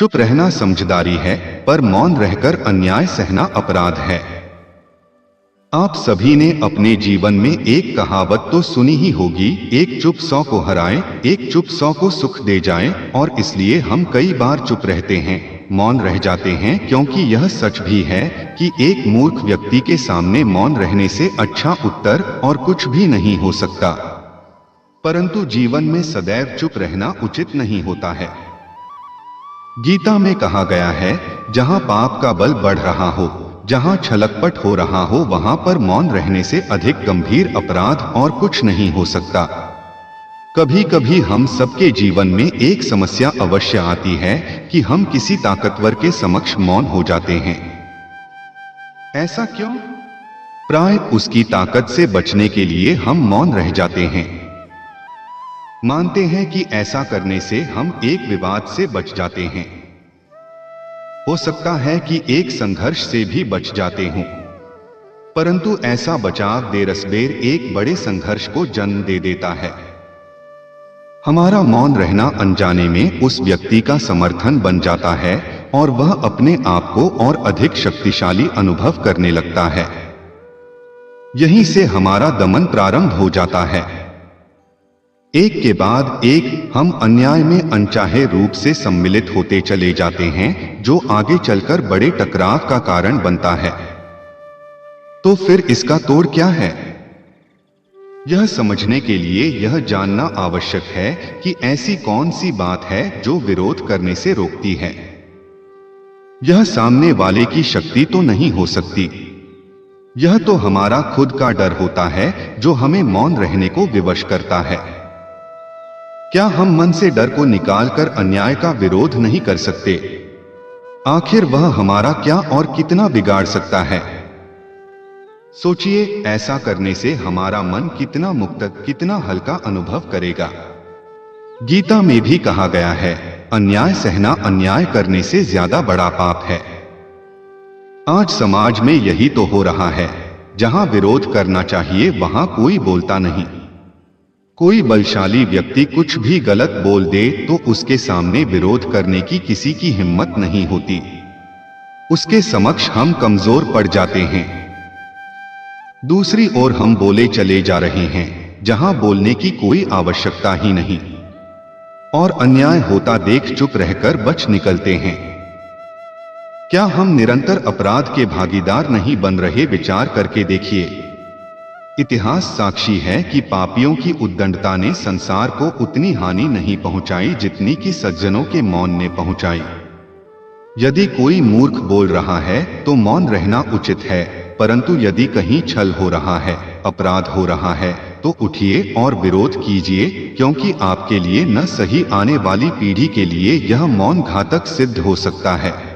चुप रहना समझदारी है, पर मौन रहकर अन्याय सहना अपराध है। आप सभी ने अपने जीवन में एक कहावत तो सुनी ही होगी, एक चुप 100 को हराए, एक चुप 100 को सुख दे जाए। और इसलिए हम कई बार चुप रहते हैं, मौन रह जाते हैं, क्योंकि यह सच भी है कि एक मूर्ख व्यक्ति के सामने मौन रहने से अच्छा उत्तर और कुछ भी नहीं हो सकता। परंतु जीवन में सदैव चुप रहना उचित नहीं होता है। गीता में कहा गया है, जहां पाप का बल बढ़ रहा हो, जहां छलकपट हो रहा हो, वहां पर मौन रहने से अधिक गंभीर अपराध और कुछ नहीं हो सकता। कभी कभी हम सबके जीवन में एक समस्या अवश्य आती है कि हम किसी ताकतवर के समक्ष मौन हो जाते हैं। ऐसा क्यों? प्राय उसकी ताकत से बचने के लिए हम मौन रह जाते हैं। मानते हैं कि ऐसा करने से हम एक विवाद से बच जाते हैं, हो सकता है कि एक संघर्ष से भी बच जाते हों, परंतु ऐसा बचाव देरसबेर एक बड़े संघर्ष को जन्म दे देता है। हमारा मौन रहना अनजाने में उस व्यक्ति का समर्थन बन जाता है और वह अपने आप को और अधिक शक्तिशाली अनुभव करने लगता है। यहीं से हमारा दमन प्रारंभ हो जाता है। एक के बाद एक हम अन्याय में अनचाहे रूप से सम्मिलित होते चले जाते हैं, जो आगे चलकर बड़े टकराव का कारण बनता है। तो फिर इसका तोड़ क्या है? यह समझने के लिए यह जानना आवश्यक है कि ऐसी कौन सी बात है जो विरोध करने से रोकती है। यह सामने वाले की शक्ति तो नहीं हो सकती। यह तो हमारा खुद का डर होता है जो हमें मौन रहने को विवश करता है। क्या हम मन से डर को निकालकर अन्याय का विरोध नहीं कर सकते? आखिर वह हमारा क्या और कितना बिगाड़ सकता है? सोचिए, ऐसा करने से हमारा मन कितना मुक्त, कितना हल्का अनुभव करेगा। गीता में भी कहा गया है, अन्याय सहना अन्याय करने से ज्यादा बड़ा पाप है। आज समाज में यही तो हो रहा है। जहां विरोध करना चाहिए वहां कोई बोलता नहीं। कोई बलशाली व्यक्ति कुछ भी गलत बोल दे तो उसके सामने विरोध करने की किसी की हिम्मत नहीं होती। उसके समक्ष हम कमजोर पड़ जाते हैं। दूसरी ओर हम बोले चले जा रहे हैं जहां बोलने की कोई आवश्यकता ही नहीं, और अन्याय होता देख चुप रहकर बच निकलते हैं। क्या हम निरंतर अपराध के भागीदार नहीं बन रहे? विचार करके देखिए। इतिहास साक्षी है कि पापियों की उद्दंडता ने संसार को उतनी हानि नहीं पहुंचाई जितनी कि सज्जनों के मौन ने पहुंचाई। यदि कोई मूर्ख बोल रहा है तो मौन रहना उचित है, परंतु यदि कहीं छल हो रहा है, अपराध हो रहा है, तो उठिए और विरोध कीजिए, क्योंकि आपके लिए न सही आने वाली पीढ़ी के लिए यह मौन घातक सिद्ध हो सकता है।